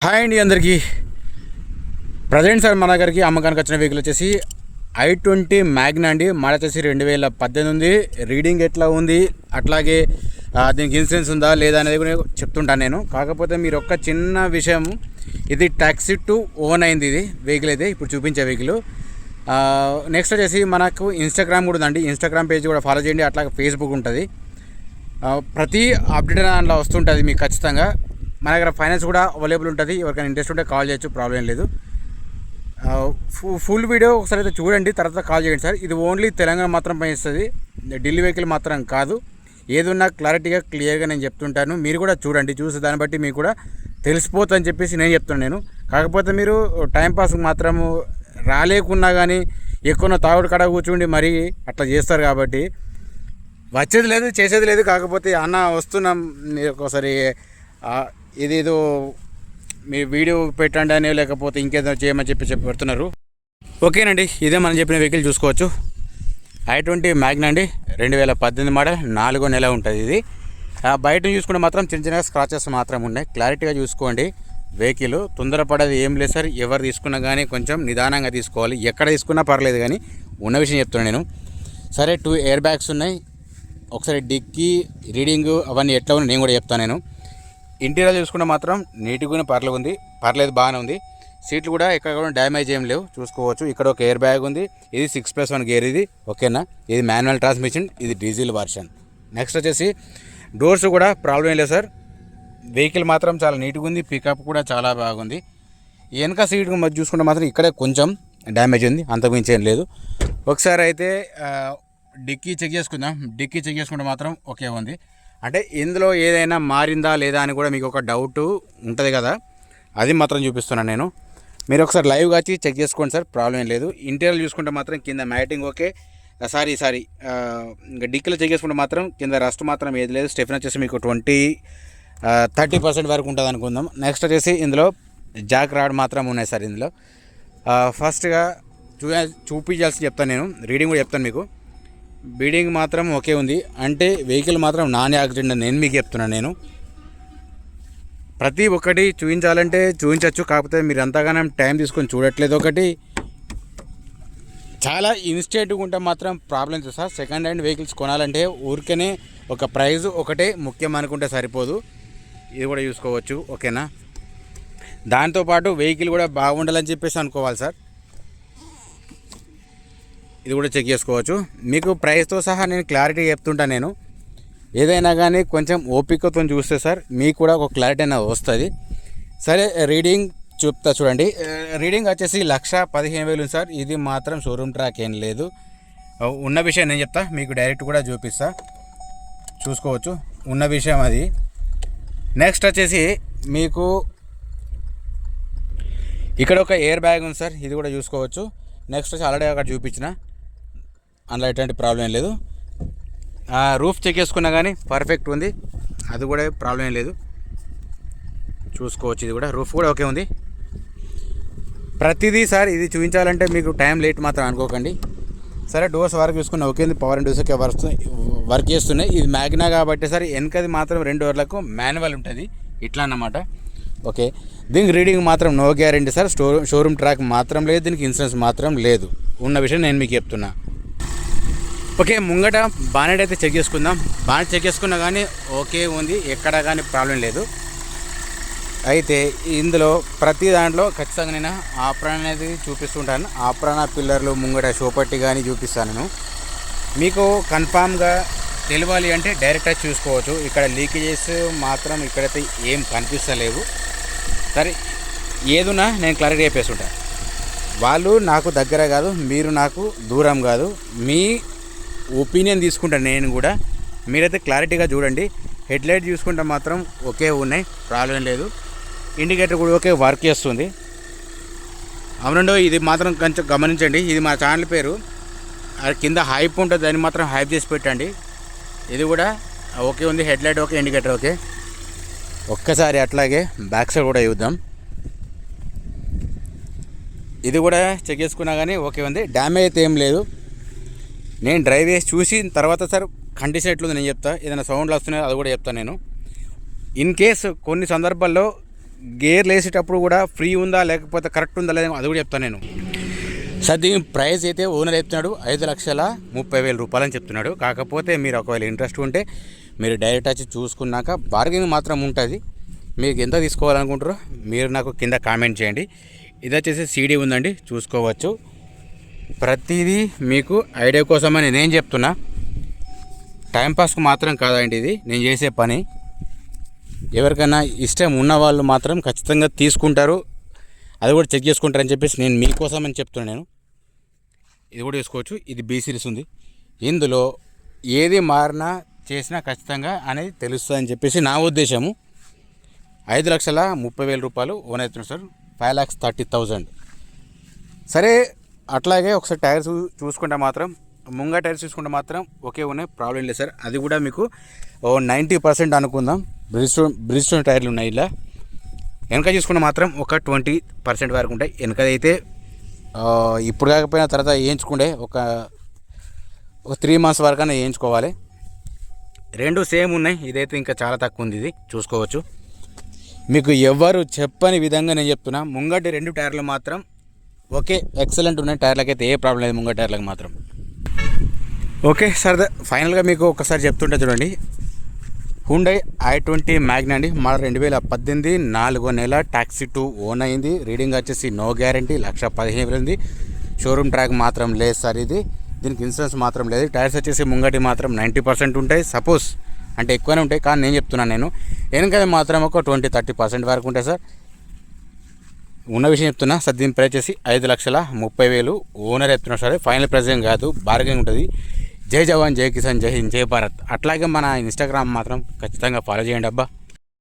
Hi అండి అందరికీ. Present sir మన దగ్గరికి అమ్మకానికి వచ్చిన వెహికల్ వచ్చేసి i20 మ్యాగ్నా అండి. మోడల్ వచ్చేసి 2018 ఉంది. రీడింగ్ ఎట్లా ఉంది, అట్లాగే దీనికి ఇన్సూరెన్స్ ఉందా లేదా అనేది కూడా చెప్తుంటాను నేను. కాకపోతే మీరు ఒక్క చిన్న విషయం, ఇది ట్యాక్సీ టు ఓన్ అయింది ఇది వెహికల్ అయితే ఇప్పుడు చూపించే వెహికల్. నెక్స్ట్ వచ్చేసి మనకు ఇన్స్టాగ్రామ్ కూడా ఉందండి. ఇన్స్టాగ్రామ్ పేజ్ కూడా ఫాలో చేయండి. అట్లాగే ఫేస్బుక్ ఉంటుంది. ప్రతి అప్డేట్ దాంట్లో వస్తుంటుంది మీకు ఖచ్చితంగా. మన దగ్గర ఫైనాన్స్ కూడా అవైలబుల్ ఉంటుంది. ఎవరికైనా ఇంట్రెస్ట్ ఉంటే కాల్ చేయొచ్చు, ప్రాబ్లం లేదు. ఫుల్ వీడియో ఒకసారి అయితే చూడండి, తర్వాత కాల్ చేయండి సార్. ఇది ఓన్లీ తెలంగాణ మాత్రం పనిస్తుంది, ఢిల్లీ వెహికల్ మాత్రం కాదు. ఏదున్నా క్లారిటీగా క్లియర్గా నేను చెప్తుంటాను. మీరు కూడా చూడండి, చూసి దాన్ని బట్టి మీకు కూడా తెలిసిపోతుందని చెప్పేసి నేను చెప్తున్నాను నేను. కాకపోతే మీరు టైంపాస్కి మాత్రము రాలేకున్నా కానీ ఎక్కువ తాగుడు కడ కూర్చుండి మరీ అట్లా చేస్తారు. కాబట్టి వచ్చేది లేదు, చేసేది లేదు. కాకపోతే అన్న వస్తున్నాం, ఒకసారి ఇదేదో మీ వీడియో పెట్టండి అని, లేకపోతే ఇంకేదో చేయమని చెప్పి పెడుతున్నారు. ఓకేనండి, ఇదే మనం చెప్పిన వెహికల్ చూసుకోవచ్చు. i20 మ్యాగ్నా అండి, 2018 మోడల్, 4వ నెల ఉంటుంది ఇది. బయట చూసుకుంటే మాత్రం చిన్న చిన్న స్క్రాచెస్ మాత్రం ఉన్నాయి. క్లారిటీగా చూసుకోండి. వెహికల్ తొందరపడేది ఏం లేదు సార్. ఎవరు తీసుకున్నా కానీ కొంచెం నిదానంగా తీసుకోవాలి. ఎక్కడ తీసుకున్నా పర్లేదు, కానీ ఉన్న విషయం చెప్తున్నాను నేను. సరే, 2 ఎయిర్ బ్యాగ్స్ ఉన్నాయి. ఒకసారి డిక్కీ రీడింగు అవన్నీ ఎట్లా ఉన్నాయి నేను కూడా చెప్తాను నేను. ఇంటీరియర్ చూసుకుంటే మాత్రం నీట్గానే పర్లేదు బాగానే ఉంది. సీట్లు కూడా ఎక్కడ కూడా డ్యామేజ్ ఏం లేవు, చూసుకోవచ్చు. ఇక్కడ ఒక ఎయిర్ బ్యాగ్ ఉంది. ఇది 6+1 గేర్ ఇది, ఓకేనా. ఇది మాన్యువల్ ట్రాన్స్మిషన్, ఇది డీజిల్ వర్షన్. నెక్స్ట్ వచ్చేసి డోర్స్ కూడా ప్రాబ్లం ఏం లేదు సార్. వెహికల్ మాత్రం చాలా నీట్గా ఉంది. పికప్ కూడా చాలా బాగుంది. వెనక సీట్ చూసుకుంటే మాత్రం ఇక్కడే కొంచెం డ్యామేజ్ ఉంది, అంతకుమించి ఏం లేదు. ఒకసారి అయితే డిక్కీ చెక్ చేసుకుందాం. డిక్కీ చెక్ చేసుకుంటే మాత్రం ఓకే ఉంది. అంటే ఇందులో ఏదైనా మారిందా లేదా అని కూడా మీకు ఒక డౌట్ ఉంటుంది కదా, అది మాత్రం చూపిస్తున్నాను నేను. మీరు ఒకసారి లైవ్గా వచ్చి చెక్ చేసుకోండి సార్, ప్రాబ్లం ఏం లేదు. ఇంటీరియర్ చూసుకుంటే మాత్రం కింద మ్యాటింగ్ ఓకే. సారీ ఇంకా డిక్కీలో చెక్ చేసుకుంటే మాత్రం కింద రస్ట్ మాత్రం ఏది లేదు. స్టెఫిన్ వచ్చేసి మీకు 30% వరకు ఉంటుంది అనుకుందాం. నెక్స్ట్ వచ్చేసి ఇందులో జాక్ రాడ్ మాత్రం ఉన్నాయి సార్ ఇందులో. ఫస్ట్గా చూపించాల్సి చెప్తాను నేను, రీడింగ్ కూడా చెప్తాను మీకు. బీడింగ్ మాత్రం ఓకే ఉంది. అంటే వెహికల్ మాత్రం నాన్ యాక్సిడెంట్ నేను మీకు చెప్తున్నాను నేను. ప్రతి ఒక్కటి చూపించాలంటే చూపించవచ్చు, కాకపోతే మీరు అంతగానో టైం తీసుకొని చూడట్లేదు. ఒకటి చాలా ఇన్స్టెంట్గా ఉంటే మాత్రం problems sir. Second hand vehicles కొనాలంటే ఊరికనే ఒక ప్రైజ్ ఒకటే ముఖ్యం అనుకుంటే సరిపోదు. ఇది కూడా చూసుకోవచ్చు, ఓకేనా. దాంతోపాటు వెహికల్ కూడా బాగుండాలని చెప్పేసి అనుకోవాలి సార్. ఇది కూడా చెక్ చేసుకోవచ్చు. మీకు ప్రైస్తో సహా నేను క్లారిటీ చెప్తుంటాను నేను. ఏదైనా కానీ కొంచెం ఓపికతో చూస్తే సార్ మీకు కూడా ఒక క్లారిటీ అనేది వస్తుంది. సరే, రీడింగ్ చెప్తా చూడండి. రీడింగ్ వచ్చేసి 1,15,000 సార్. ఇది మాత్రం షోరూమ్ ట్రాక్ ఏం లేదు. ఉన్న విషయం నేను చెప్తా మీకు, డైరెక్ట్ కూడా చూపిస్తా, చూసుకోవచ్చు ఉన్న విషయం అది. నెక్స్ట్ వచ్చేసి మీకు ఇక్కడ ఒక ఎయిర్ బ్యాగ్ ఉంది సార్, ఇది కూడా చూసుకోవచ్చు. నెక్స్ట్ వచ్చి ఆల్రెడీ అక్కడ చూపించిన, అందులో ఎటువంటి ప్రాబ్లం ఏం లేదు. రూఫ్ చెక్ చేసుకున్నా కానీ పర్ఫెక్ట్ ఉంది, అది కూడా ప్రాబ్లం ఏం లేదు, చూసుకోవచ్చు. ఇది కూడా రూఫ్ కూడా ఓకే ఉంది. ప్రతిదీ సార్ ఇది చూపించాలంటే మీకు టైం లేట్ మాత్రం అనుకోకండి. సరే, డోర్స్ వరకు చూసుకున్నా ఓకే ఉంది. పవర్ అండ్ డోర్స్కి వర్క్ చేస్తున్నాయి. ఇది మ్యాగ్నా కాబట్టి సార్ వెనకది మాత్రం 2 డోర్లకు మాన్యువల్ ఉంటుంది, ఇట్లా అన్నమాట. ఓకే, దీనికి రీడింగ్ మాత్రం no guarantee sir. Showroom track మాత్రం లేదు, దీనికి ఇన్సూరెన్స్ మాత్రం లేదు. ఉన్న విషయం నేను మీకు చెప్తున్నా. ఓకే, ముంగట బానెట్ అయితే చెక్ చేసుకుందాం. బానెట్ చెక్ చేసుకున్నా కానీ ఓకే ఉంది, ఎక్కడ కానీ ప్రాబ్లం లేదు. అయితే ఇందులో ప్రతి దాంట్లో ఖచ్చితంగా నేను ఆప్రాన్ అనేది చూపిస్తుంటాను. ఆప్రాన్ పిల్లర్లు ముంగట షోపట్టి కానీ చూపిస్తాను నేను. మీకు కన్ఫామ్గా తెలియాలి అంటే డైరెక్ట్గా చూసుకోవచ్చు. ఇక్కడ లీకేజెస్ మాత్రం ఇక్కడైతే ఏం కనిపిస్తలేవు. సరే, ఏదున్నా నేను క్లారిటీ చెప్పేస్తుంటాను. వాళ్ళు నాకు దగ్గర కాదు, మీరు నాకు దూరం కాదు. మీ ఒపీనియన్ తీసుకుంటాను నేను కూడా. మీరైతే క్లారిటీగా చూడండి. హెడ్లైట్ చూసుకుంటే మాత్రం ఓకే ఉన్నాయి, ప్రాబ్లం లేదు. ఇండికేటర్ కూడా ఓకే వర్క్ చేస్తుంది. అవునండో, ఇది మాత్రం కొంచెం గమనించండి. ఇది మా ఛానల్ పేరు, కింద హైప్ ఉంటుంది, దాన్ని మాత్రం హైప్ చేసి పెట్టండి. ఇది కూడా ఓకే ఉంది, హెడ్లైట్ ఓకే, ఇండికేటర్ ఓకే. ఒక్కసారి అట్లాగే బ్యాక్ సైడ్ కూడా చూద్దాం. ఇది కూడా చెక్ చేసుకున్నా కానీ ఓకే ఉంది, డ్యామేజ్ అయితే ఏం లేదు. నేను డ్రైవ్ చేసి చూసిన తర్వాత సార్ కండిషన్ ఎట్లుంది నేను చెప్తా. ఏదైనా సౌండ్లు వస్తున్నాయో అది కూడా చెప్తాను నేను. ఇన్ కేస్ కొన్ని సందర్భాల్లో గేర్లు వేసేటప్పుడు కూడా ఫ్రీ ఉందా లేకపోతే కరెక్ట్ ఉందా లేదా అది కూడా చెప్తాను నేను. సార్ దీని ప్రైస్ అయితే ఓనర్ చెప్తున్నాడు 5,30,000 రూపాయలు అని చెప్తున్నాడు. కాకపోతే మీరు ఒకవేళ ఇంట్రెస్ట్ ఉంటే మీరు డైరెక్ట్ వచ్చి చూసుకున్నాక బార్గెనింగ్ మాత్రం ఉంటుంది. మీకు ఎంత తీసుకోవాలనుకుంటారో మీరు నాకు కింద కామెంట్ చేయండి. ఇది వచ్చేసి సీడీ ఉందండి, చూసుకోవచ్చు. ప్రతిదీ మీకు ఐడియా కోసమని నేనేం చెప్తున్నా, టైంపాస్కు మాత్రం కాదండి ఇది నేను చేసే పని. ఎవరికైనా ఇష్టం ఉన్న వాళ్ళు మాత్రం ఖచ్చితంగా తీసుకుంటారు, అది కూడా చెక్ చేసుకుంటారని చెప్పేసి నేను మీకోసం అని చెప్తున్నాను. నేను ఇది కూడా చూసుకోవచ్చు. ఇది బీ సిరీస్ ఉంది, ఇందులో ఏది మారినా చేసినా ఖచ్చితంగా అనేది తెలుస్తుందని చెప్పేసి నా ఉద్దేశము. 5,30,000 రూపాయలు ఓన్ అవుతున్నాడు సార్, 5,30,000. సరే అట్లాగే ఒకసారి టైర్స్ చూసుకుంటే మాత్రం ముంగ టైర్స్ చూసుకుంటే మాత్రం ఓకే ఉన్నాయి, ప్రాబ్లం లేదు సార్. అది కూడా మీకు 90% అనుకుందాం. బ్రిడ్స్టోన్ టైర్లు ఉన్నాయి. ఇలా వెనక చూసుకుంటే మాత్రం ఒక 20% వరకు ఉంటాయి. వెనకదైతే ఇప్పుడు కాకపోయినా తర్వాత వేయించుకుంటే ఒక 3 months వరకైనా వేయించుకోవాలి. రెండు సేమ్ ఉన్నాయి. ఇదైతే ఇంకా చాలా తక్కువ ఉంది, ఇది చూసుకోవచ్చు. మీకు ఎవరు చెప్పని విధంగా నేను చెప్తున్నా, ముంగటి 2 టైర్లు మాత్రం ఓకే ఎక్సలెంట్ ఉన్నాయి. టైర్లకైతే ఏ ప్రాబ్లం లేదు, ముంగటి టైర్లకు మాత్రం ఓకే సార్. ఫైనల్గా మీకు ఒకసారి చెప్తుంటే చూడండి, హుండై i20 మ్యాగ్నా అండి, మన 2018 4వ నెల, టాక్సీ 2 ఓన్ అయింది. రీడింగ్ వచ్చేసి నో గ్యారంటీ, 1,15,000 ఉంది. షోరూమ్ ట్రాక్ మాత్రం లేదు సార్ ఇది, దీనికి ఇన్సూరెన్స్ మాత్రం లేదు. టైర్స్ వచ్చేసి ముంగటి మాత్రం 90% ఉంటాయి, సపోజ్ అంటే ఎక్కువనే ఉంటాయి, కానీ నేను చెప్తున్నాను నేను వెనక మాత్రం ఒక 20-30% వరకు ఉంటాయి సార్. ఉన్న విషయం చెప్తున్నా సార్. దీని ప్రైస్ వచ్చేసి 5,30,000 ఓనర్ చెప్తున్నారు సార్. ఫైనల్ ప్రైస్ ఏం కాదు, బార్గెనింగ్ ఉంటుంది. జై జవాన్, జై కిసాన్, జై హింద్, జై భారత్. అట్లాగే మన ఇన్స్టాగ్రామ్ మాత్రం ఖచ్చితంగా ఫాలో చేయండి అబ్బా.